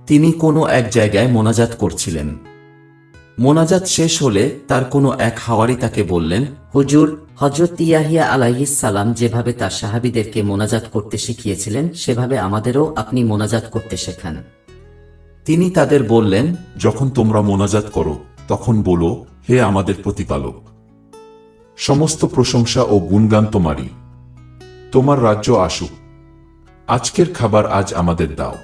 তিনি কোনো এক জায়গায় মোনাজাত করছিলেন। মোনাজাত শেষ হলে তার কোনো এক হাওয়ারি তাকে বললেন, হুজুর, হযরত ইয়াহিয়া আলাইহিস সালাম যেভাবে তার সাহাবীদেরকে মোনাজাত করতে শিখিয়েছিলেন সেভাবে আমাদেরও আপনি মোনাজাত করতে শেখান। তিনি তাদের বললেন, যখন তোমরা মোনাজাত করো তখন বলো, হে আমাদের প্রতিপালক, সমস্ত প্রশংসা ও গুণগান তোমারই। তোমার রাজ্য আসুক। আজকের খাবার আজ আমাদের দাও।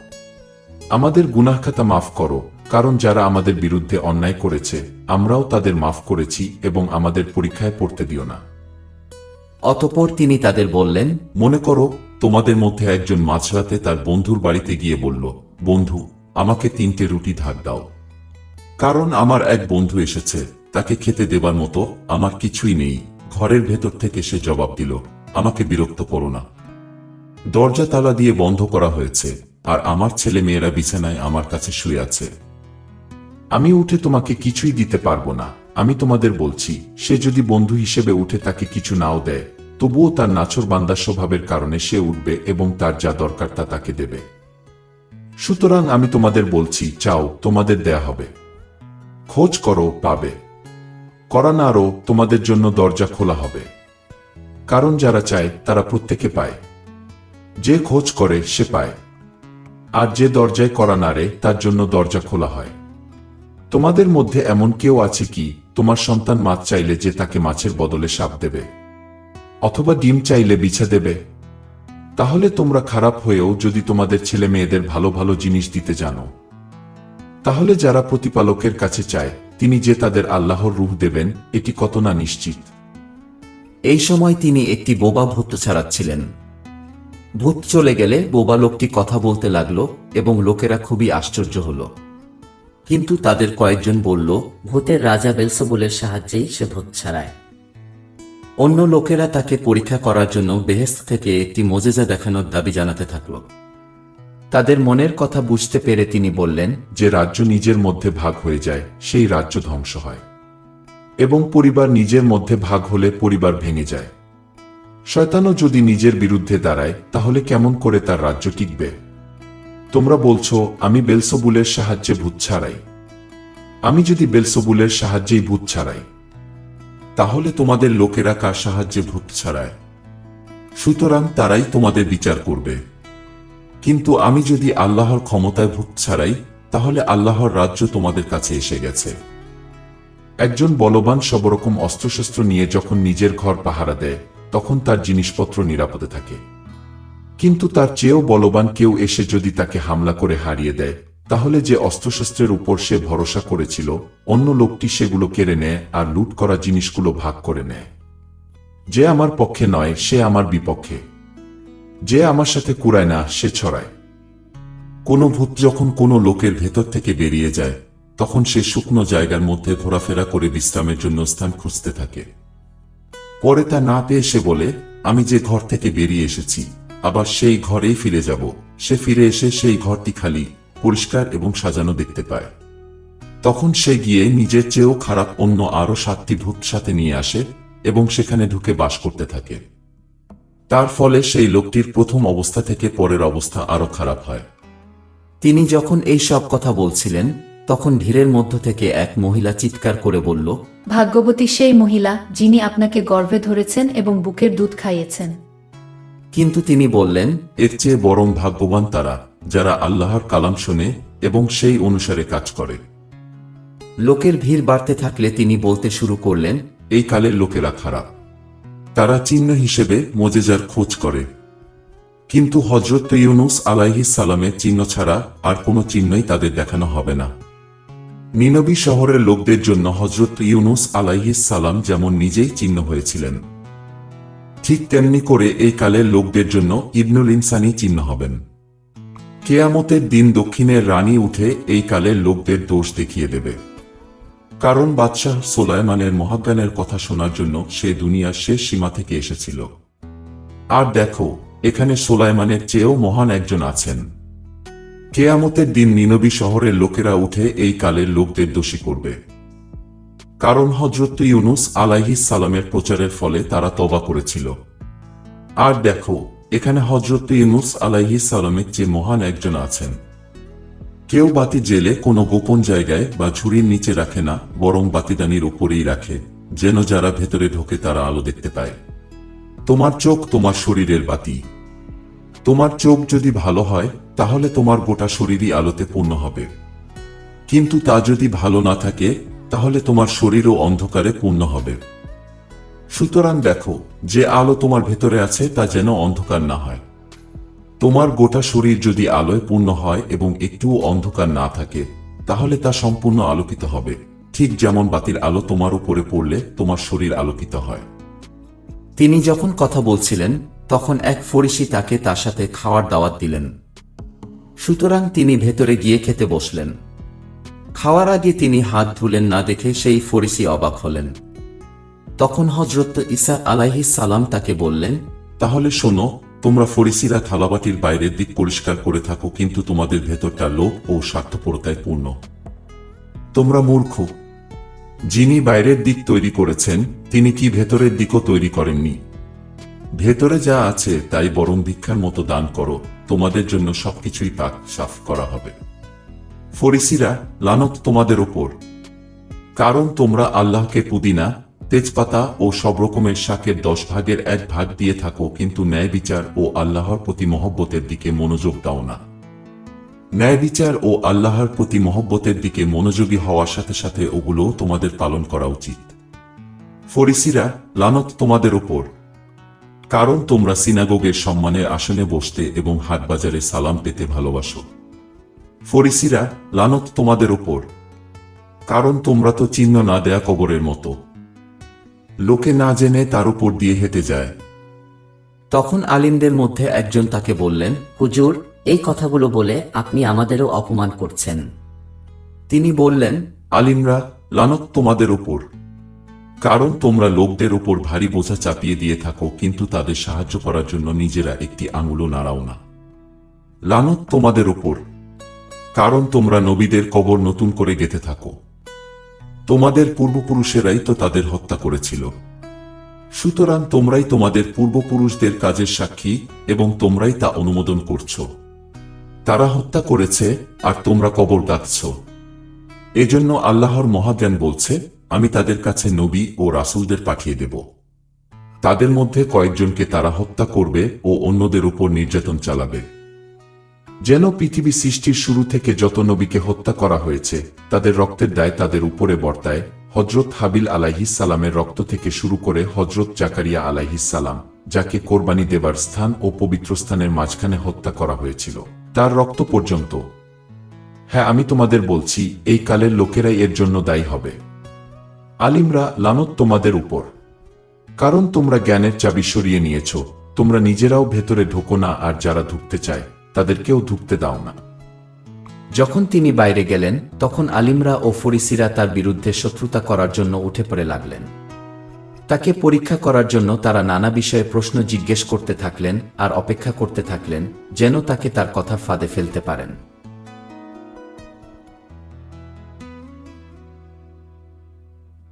আমাদের গুনাহখাতা মাফ করো, কারণ যারা আমাদের বিরুদ্ধে অন্যায় করেছে আমরাও তাদের মাফ করেছি, এবং আমাদের পরীক্ষায় পড়তে দিও না। অতঃপর তিনি তাদের বললেন, মনে করো তোমাদের মধ্যে একজন মাঝরাতে তার বন্ধুর বাড়িতে গিয়ে বলল, বন্ধু, আমাকে 3টে রুটি ধার দাও, কারণ আমার এক বন্ধু এসেছে, তাকে খেতে দেবার মতো আমার কিছুই নেই। ঘরের ভেতর থেকে সে জবাব দিল, আমাকে বিরক্ত করো না। দরজা তালা দিয়ে বন্ধ করা হয়েছে, আর আমার ছেলে মেয়েরা বিছানায় আমার কাছে শুয়ে আছে। আমি উঠে তোমাকে কিছুই দিতে পারবো না। আমি তোমাদের বলছি, সে যদি বন্ধু হিসেবে উঠে তাকে কিছু নাও দেয়, তবুও তার নাছোড়বান্দা স্বভাবের কারণে সে উঠবে এবং তার যা দরকার তা তাকে দেবে। সুতরাং আমি তোমাদের বলছি, চাও তোমাদের দেয়া হবে, খোঁজ করো পাবে, করা নাড়ো তোমাদের জন্য দরজা খোলা হবে। কারণ যারা চায় তারা প্রত্যেকে পায়, যে খোঁজ করে সে পায়, আর যে দরজায় করা নাড়ে তার জন্য দরজা খোলা হয়। তোমাদের মধ্যে এমন কেউ আছে কি, তোমার সন্তান মাছ চাইলে যে তাকে মাছের বদলে সাপ দেবে, অথবা ডিম চাইলে বিছা দেবে? তাহলে তোমরা খারাপ হয়েও যদি তোমাদের ছেলে মেয়েদের ভালো ভালো জিনিস দিতে জানো, তাহলে যারা প্রতিপালকের কাছে চায় তিনি যে তাদের আল্লাহর রূহ দেবেন, এটি কত না নিশ্চিত। এই সময় তিনি একটি বোবা ভূত ছাড়াচ্ছিলেন। ভূত চলে গেলে বোবা লোকটি কথা বলতে লাগল, এবং লোকেরা খুবই আশ্চর্য হল। কিন্তু তাদের কয়েকজন বলল, ভূতের রাজা বেলসেবুলের সাহায্যেই সে ভূত ছাড়ায়। অন্য লোকেরা তাকে পরীক্ষা করার জন্য বেহেশত থেকে একটি মোজেজা দেখানোর দাবি জানাতে থাকল। তাদের মনের কথা বুঝতে পেরে তিনি বললেন, যে রাজ্য নিজের মধ্যে ভাগ হয়ে যায় সেই রাজ্য ধ্বংস হয়, এবং পরিবার নিজের মধ্যে ভাগ হলে পরিবার ভেঙে যায়। শয়তানও যদি নিজের বিরুদ্ধে দাঁড়ায় তাহলে কেমন করে তার রাজ্য টিকবে? তোমরা বলছো, আমি বেলসেবুলের সাহায্যে ভূত ছাড়াই। আমি যদি বেলসেবুলের সাহায্যেই ভূত ছাড়াই, তাহলে তোমাদের লোকেরা কার সাহায্যে ভূত ছাড়ায়? সুতরাং তারাই তোমাদের বিচার করবে। কিন্তু আমি যদি আল্লাহর ক্ষমতায় ভূত ছাড়াই, তাহলে আল্লাহর রাজ্য তোমাদের কাছে এসে গেছে। একজন বলবান সবরকম অস্ত্রশস্ত্র নিয়ে যখন নিজের ঘর পাহারা দেয়, তখন তার জিনিসপত্র নিরাপদে থাকে। কিন্তু তার চেয়েও বলবান কেউ এসে যদি তাকে হামলা করে হারিয়ে দেয়, তাহলে যে অস্ত্রশস্ত্রের উপর সে ভরসা করেছিল, অন্য লোকটি সেগুলো কেড়ে নেয় আর লুট করা জিনিসগুলো ভাগ করে নেয়। যে আমার পক্ষে নয় সে আমার বিপক্ষে, যে আমার সাথে কুড়ায় না সে ছড়ায়। কোনো ভূত যখন কোনো লোকের ভেতর থেকে বেরিয়ে যায়, তখন সে শুকনো জায়গার মধ্যে ঘোরাফেরা করে বিশ্রামের জন্য স্থান খুঁজতে থাকে। পরে তা না পেয়ে সে বলে, আমি যে ঘর থেকে বেরিয়ে এসেছি আবার সেই ঘরেই ফিরে যাব। সে ফিরে এসে সেই ঘরটি খালি, পরিষ্কার এবং সাজানো দেখতে পায়। তখন সে গিয়ে নিজের চেয়েও খারাপ অন্য আরো 7টি ভূত সাথে নিয়ে আসে এবং সেখানে ঢুকে বাস করতে থাকে। তার ফলে সেই লোকটির প্রথম অবস্থা থেকে পরের অবস্থা আরো খারাপ হয়। তিনি যখন এই সব কথা বলছিলেন, তখন ভিড়ের মধ্য থেকে এক মহিলা চিৎকার করে বলল, ভাগ্যবতী সেই মহিলা যিনি আপনাকে গর্ভে ধরেছেন এবং বুকের দুধ খাইয়েছেন। কিন্তু তিনি বললেন, এর চেয়ে বরং ভাগ্যবান তারা যারা আল্লাহর কালাম শোনে এবং সেই অনুসারে কাজ করে। লোকের ভিড় বাড়তে থাকলে তিনি বলতে শুরু করলেন, এই কালের লোকেরা খারাপ। তারা চিহ্ন হিসেবে মোজেজার খোঁজ করে, কিন্তু হযরত ইউনুস আলাইহিস সালামের চিহ্ন ছাড়া আর কোনো চিহ্নই তাদের দেখানো হবে না। নিনবী শহরের লোকদের জন্য হযরত ইউনুস আলাইহিস সালাম যেমন নিজেই চিহ্ন হয়েছিলেন, ঠিক তেমনি করে এই কালের লোকদের জন্য ইবনুল ইনসানি চিহ্ন হবেন। কেয়ামতের দিন দক্ষিণের রানী উঠে এই কালের লোকদের দোষ দেখিয়ে দেবে, কারণ বাদশাহ সুলাইমানের মহাজ্ঞানের কথা শোনার জন্য সে দুনিয়ার শেষ সীমা থেকে এসেছিল। আর দেখো, এখানে সুলাইমানের চেয়েও মহান একজন আছেন। কেয়ামতের দিন নিনবী শহরের লোকেরা উঠে এই কালের লোকদের দোষী করবে, কারণ হযরত ইউনুস আলাইহিস সালামের প্রচারের ফলে তারা তওবা করেছিল। আর দেখো, এখানে হযরত ইউনুস আলাইহিস সালামের চেয়ে মহান একজন আছেন। কেউ বাতি জেলে কোনো গোপন জায়গায় বা ঝুড়ির নিচে রাখে না, বরং বাতিদানির উপরেই রাখে, যেন যারা ভেতরে ঢোকে তারা আলো দেখতে পায়। তোমার চোখ তোমার শরীরের বাতি। তোমার চোখ যদি ভালো হয় তাহলে তোমার গোটা শরীরই আলোতে পূর্ণ হবে, কিন্তু তা যদি ভালো না থাকে তাহলে তোমার শরীরও অন্ধকারে পূর্ণ হবে। সুতরাং দেখো, যে আলো তোমার ভেতরে আছে তা যেন অন্ধকার না হয়। তোমার গোটা শরীর যদি আলোয় পূর্ণ হয় এবং একটুও অন্ধকার না থাকে তাহলে তা সম্পূর্ণ আলোকিত হবে, ঠিক যেমন বাতির আলো তোমার উপরে পড়লে তোমার শরীর আলোকিত হয়। তিনি যখন কথা বলছিলেন তখন এক ফরিসি তাকে তার সাথে খাওয়ার দাওয়াত দিলেন। সুতরাং তিনি ভেতরে গিয়ে খেতে বসলেন। খাওয়ার আগে তিনি হাত ধুলেন না দেখে সেই ফরিসি অবাক হলেন। তখন হযরত ঈসা আলাইহিস সালাম তাকে বললেন, তাহলে শোনো, তোমরা ফরিসিরা থালাবাটির বাইরের দিক পরিষ্কার করে থাকো, কিন্তু তোমাদের ভেতরটা লোভ ও স্বার্থপরতায় পূর্ণ। তোমরা মূর্খ। যিনি বাইরের দিক তৈরি করেছেন তিনি কি ভেতরের দিকও তৈরি করেননি? ভেতরে যা আছে তাই বরং ভিক্ষার মতো দান করো, তোমাদের জন্য সবকিছুই পাক সাফ করা হবে। ফরিসিরা, লানত তোমাদের ওপর, কারণ তোমরা আল্লাহকে পুদিনা, তেজপাতা ও সব রকমের শাকের 10 ভাগের 1 ভাগ দিয়ে থাকো, কিন্তু ন্যায় বিচার ও আল্লাহর প্রতি মহব্বতের দিকে মনোযোগ দাও না। ন্যায় বিচার ও আল্লাহর প্রতি মহব্বতের দিকে মনোযোগী হওয়ার সাথে সাথে ওগুলোও তোমাদের পালন করা উচিত। ফরিসিরা, লানত তোমাদের ওপর, কারণ তোমরা সিনাগোগের সম্মানের আসনে বসতে এবং হাটবাজারে সালাম পেতে ভালোবাসো। ফরিসিরা, লানত তোমাদের ওপর, কারণ তোমরা তো চিহ্ন না দেয়া কবরের মতো, লোকে না জেনে তার উপর দিয়ে হেঁটে যায়। তখন আলিমদের মধ্যে একজন তাকে বললেন, হুজুর, এই কথাগুলো বলে আপনি আমাদেরও অপমান করছেন। তিনি বললেন, আলিমরা, লানত তোমাদের ওপর, কারণ তোমরা লোকদের উপর ভারী বোঝা চাপিয়ে দিয়ে থাকো, কিন্তু তাদের সাহায্য করার জন্য নিজেরা একটি আঙুলও নাড়াও না। লানত তোমাদের ওপর, কারণ তোমরা নবীদের কবর নতুন করে গেঁথে থাকো। তোমাদের পূর্বপুরুষেরাই তো তাদের হত্যা করেছিল। সুতরাং তোমরাই তোমাদের পূর্বপুরুষদের কাজের সাক্ষী এবং তোমরাই তা অনুমোদন করছো। তারা হত্যা করেছে আর তোমরা কবর গাঁথছ। এজন্য আল্লাহর মহাজ্ঞান বলছে, আমি তাদের কাছে নবী ও রাসূলদের পাঠিয়ে দেব। তাদের মধ্যে কয়েকজনকে তারা হত্যা করবে ও অন্যদের উপর নির্যাতন চালাবে। যেন পৃথিবী সৃষ্টির শুরু থেকে যত নবীকে হত্যা করা হয়েছে তাদের রক্তের দায় তাদের উপরে বর্তায়। হযরত হাবিল আলাইহিস সালামের রক্ত থেকে শুরু করে হযরত জাকারিয়া আলাইহিস সালাম, যাকে কোরবানি দেবার স্থান ও পবিত্র স্থানের মাঝখানে হত্যা করা হয়েছিল, তার রক্ত পর্যন্ত। হ্যাঁ, আমি তোমাদের বলছি, এই কালের লোকেরাই এর জন্য দায়ী হবে। আলিমরা, লানত তোমাদের উপর, কারণ তোমরা জ্ঞানের চাবি সরিয়ে নিয়েছ। তোমরা নিজেরাও ভেতরে ঢোকো না, আর যারা ঢুকতে চায় তাদেরকেও ঢুকতে দাও না। যখন তিনি বাইরে গেলেন তখন আলিমরা ও ফরিসিরা তার বিরুদ্ধে শত্রুতা করার জন্য উঠে পড়ে লাগলেন। তাকে পরীক্ষা করার জন্য তারা নানা বিষয়ে প্রশ্ন জিজ্ঞেস করতে থাকলেন আর অপেক্ষা করতে থাকলেন যেন তাকে তার কথা ফাঁদে ফেলতে পারেন।